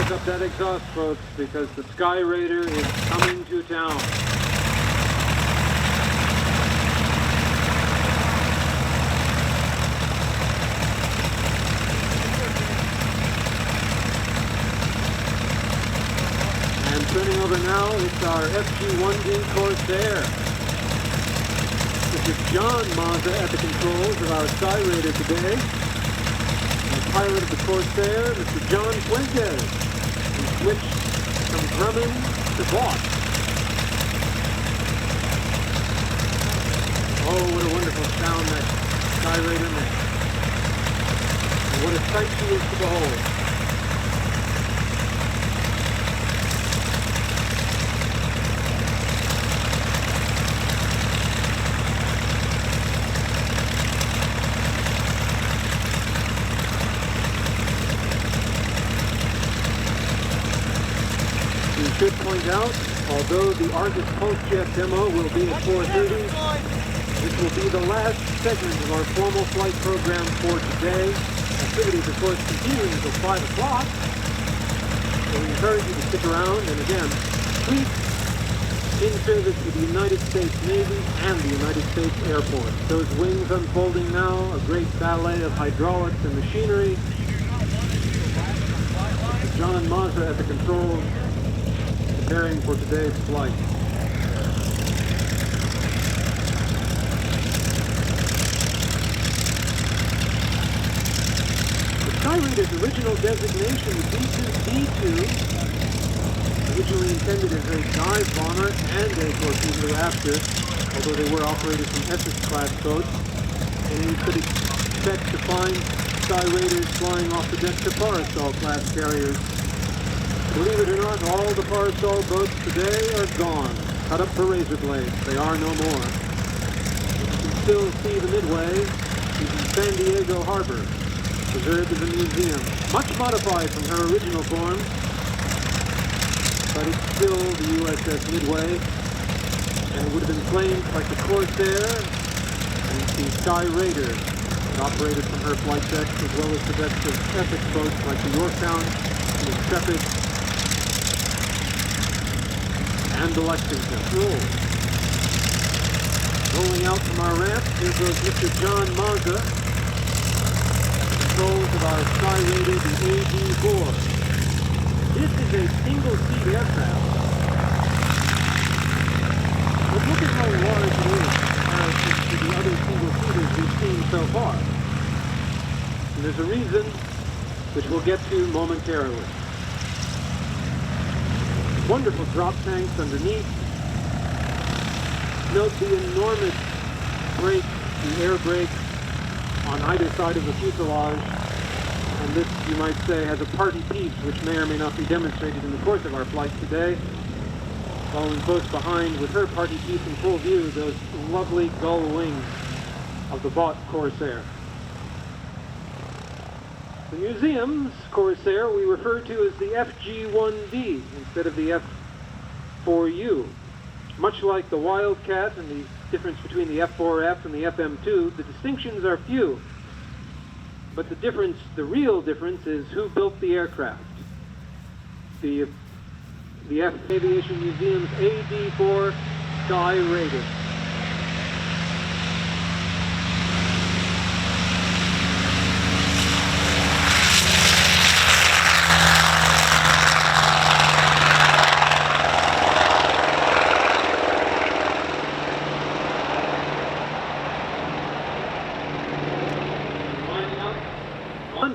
Crank up that exhaust, folks, because the Skyraider is coming to town. And turning over now, it's our FG-1D Corsair. This is John Mazza at the controls of our Skyraider today. The pilot of the Corsair, Mr. John Fuentes, who switched from Grumman to Vought. Oh, what a wonderful sound that Skyraider makes. And what a sight she is to behold. We should point out, although the Argus Pulse Jet demo will be at 4:30, this will be the last segment of our formal flight program for today. Activities, of course, continuing until 5 o'clock. So we encourage you to stick around, and again, fleet in service with the United States Navy and the United States Air Force. Those wings unfolding now, a great ballet of hydraulics and machinery. John Mazza at the controls, preparing for today's flight. The Skyraider's original designation, D2, originally intended as a dive bomber and a torpedo after, although they were operated from Essex-class boats, and you could expect to find Skyraiders flying off the decks of Parasol-class carriers. Believe it or not, all the Parasol boats today are gone, cut up for razor blades. They are no more. You can still see the Midway in San Diego Harbor, preserved as a museum, much modified from her original form, but it's still the USS Midway, and it would have been claimed like the Corsair and the Skyraider that operated from her flight decks, as well as the decks of Essex boats like the Yorktown, the Intrepid, and the Lexington. Rolling out from our ramp, here goes Mr. John Mazza, controls of our Skyraider, the AD-4. This is a single-seat aircraft. But look at how large it is in comparison to the other single-seaters we've seen so far. And there's a reason which we'll get to momentarily. Wonderful drop tanks underneath. Note the enormous brake, the air brake on either side of the fuselage. And this, you might say, has a party piece which may or may not be demonstrated in the course of our flight today. Following close behind with her party piece in full view, those lovely gull wings of the Vought Corsair. The museum's Corsair we refer to as the FG-1D instead of the F4U. Much like the Wildcat and the difference between the F4F and the FM2, the distinctions are few. But the difference, the real difference, is who built the aircraft. The Aviation Museum's AD-4 Skyraider.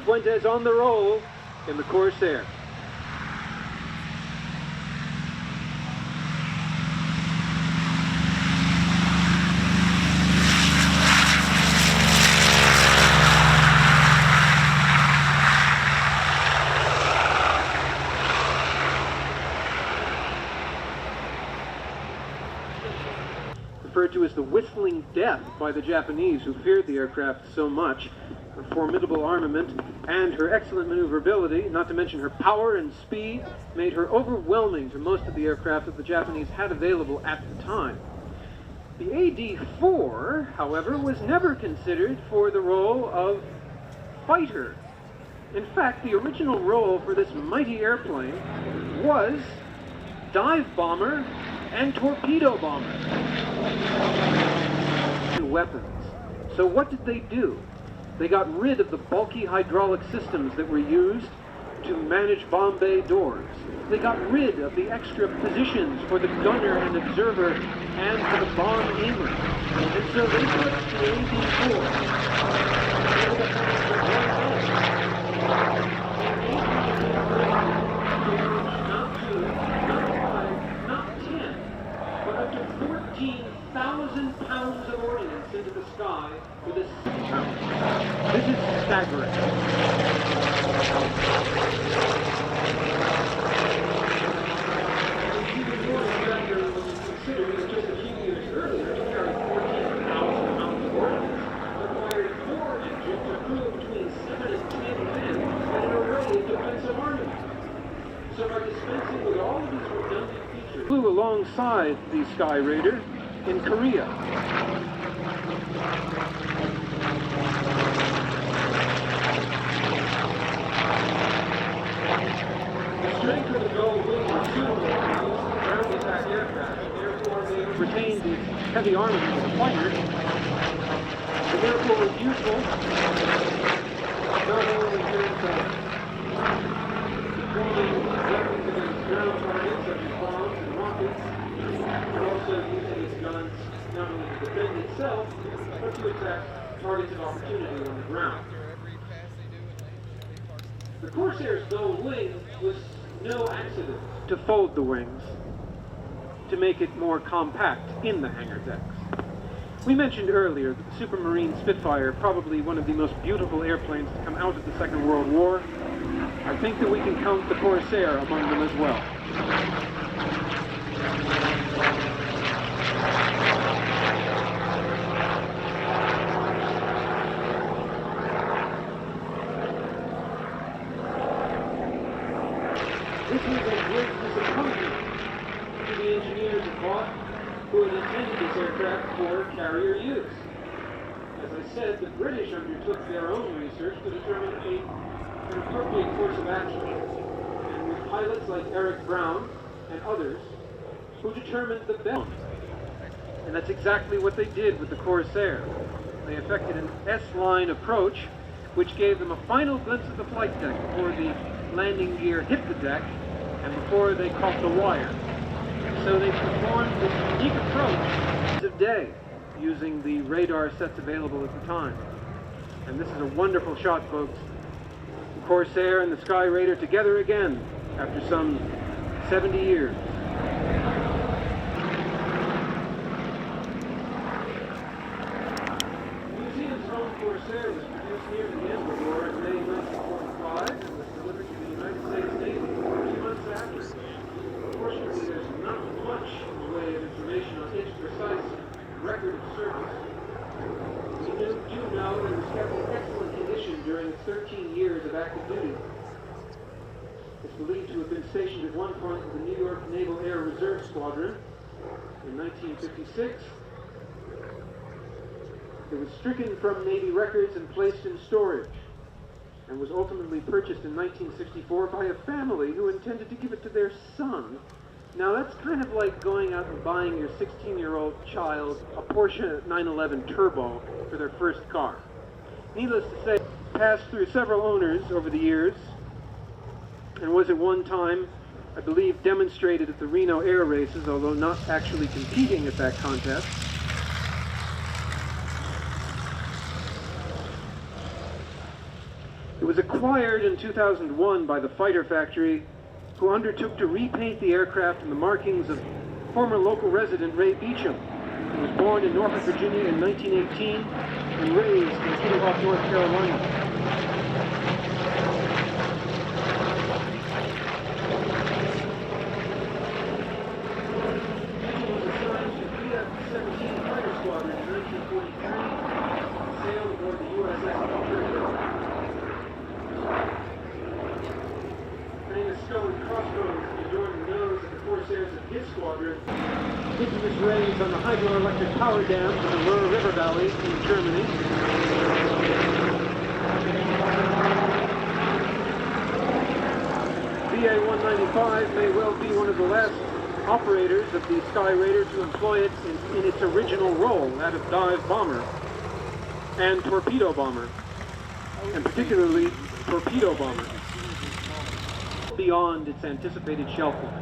Fuentes on the roll in the Corsair. Referred to as the Whistling Death by the Japanese, who feared the aircraft so much. Her formidable armament and her excellent maneuverability, not to mention her power and speed, made her overwhelming to most of the aircraft that the Japanese had available at the time. The AD-4, however, was never considered for the role of fighter. In fact, the original role for this mighty airplane was dive bomber and torpedo bomber. Weapons. So what did they do? They got rid of the bulky hydraulic systems that were used to manage bomb bay doors. They got rid of the extra positions for the gunner and observer and for the bomb aimer. And so they put the AD-4 not 10, but up to 14,000 pounds of ordnance into the sky with a pound. This is staggering. Even more staggering when you consider that just a few years earlier, to carry 14,000 pounds of ordnance required 4 engines to crew between 7 and 10 men and an array of defensive armament. So by dispensing with all of these redundant features, flew alongside the Skyraider in Korea. The strength of the Gull wing was suitable for use in ground attack aircraft, and therefore they retained its heavy armament of the fighter, and therefore was useful not only in terms of deploying weapons against ground targets such as bombs and rockets, but also using its guns not only to defend itself, but to attack targets of opportunity on the ground. The Corsair's Gull wing was no accident to fold the wings to make it more compact in the hangar decks. We mentioned earlier that the Supermarine Spitfire, probably one of the most beautiful airplanes to come out of the Second World War. I think that we can count the Corsair among them as well. This was a great disappointment to the engineers at Vought who had intended this aircraft for carrier use. As I said, the British undertook their own research to determine an appropriate course of action, and with pilots like Eric Brown and others who determined the best. And that's exactly what they did with the Corsair. They effected an S-line approach, which gave them a final glimpse of the flight deck before the landing gear hit the deck and before they caught the wire. So they performed this unique approach of day using the radar sets available at the time. And this is a wonderful shot, folks. The Corsair and the Skyraider together again after some 70 years. The museum's home Corsair was produced near the end of the war in May 1945 and was delivered to the United States Navy 3 months after. Unfortunately, there's not much in the way of information on its precise record of service. We do know that it was kept in excellent condition during its 13 years of active duty. It's believed to have been stationed at one point with the New York Naval Air Reserve Squadron in 1956. It was stricken from Navy records and placed in storage, and was ultimately purchased in 1964 by a family who intended to give it to their son. Now that's kind of like going out and buying your 16-year-old child a Porsche 911 Turbo for their first car. Needless to say, it passed through several owners over the years, and was at one time, I believe, demonstrated at the Reno Air Races, although not actually competing at that contest. It was acquired in 2001 by the Fighter Factory, who undertook to repaint the aircraft in the markings of former local resident Ray Beecham, who was born in Norfolk, Virginia in 1918 and raised in Kitty Hawk, North Carolina. Beecham was assigned to the F-17 Fighter Squadron in 1943 and sailed aboard the USS Goodyear. Famous skull and crossbones adorned the nose of the Corsairs of his squadron. Infamous raids on the hydroelectric power dams in the Ruhr River Valley in Germany. FG-195 may well be one of the last operators of the Skyraider to employ it in its original role, that of dive bomber and torpedo bomber, and particularly torpedo bomber, beyond its anticipated shelf life.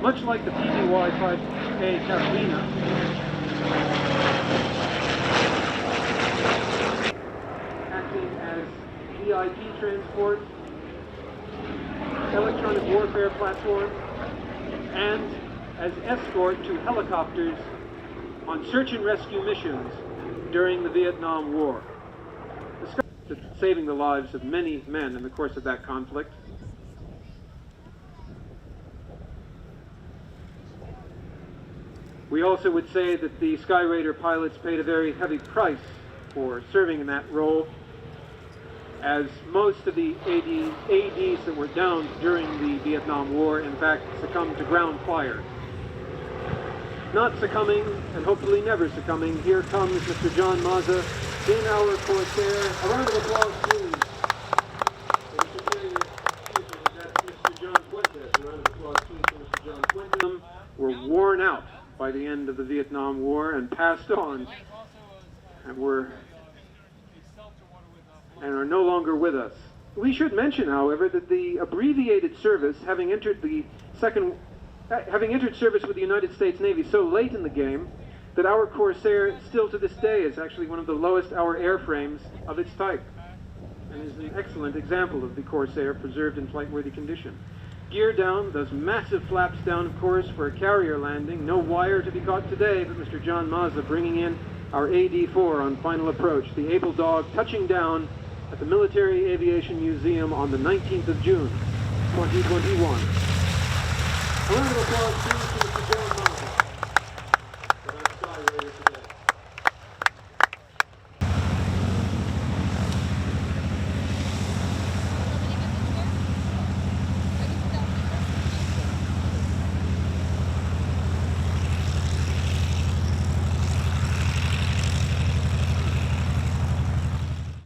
Much like the PBY-5A Catalina, acting as VIP transport, electronic warfare platform, and as escort to helicopters on search and rescue missions during the Vietnam War, saving the lives of many men in the course of that conflict. We also would say that the Skyraider pilots paid a very heavy price for serving in that role, as most of the ADs that were downed during the Vietnam War, in fact, succumbed to ground fire. Not succumbing, and hopefully never succumbing, here comes Mr. John Mazza in our Corsair. A round of applause, please. That's Mr. John Fuentes. A round of applause, please, for Mr. John Fuentes. Were worn out by the end of the Vietnam War and passed on, and are no longer with us. We should mention, however, that the abbreviated service, having entered service with the United States Navy so late in the game, that our Corsair still to this day is actually one of the lowest hour airframes of its type, and is an excellent example of the Corsair preserved in flight-worthy condition. Gear down, those massive flaps down, of course, for a carrier landing. No wire to be caught today, but Mr. John Mazza bringing in our AD-4 on final approach. The Able Dog touching down at the Military Aviation Museum on the 19th of June, 2021. A round of applause, please, to Mr. John Mazza for that Skyraider.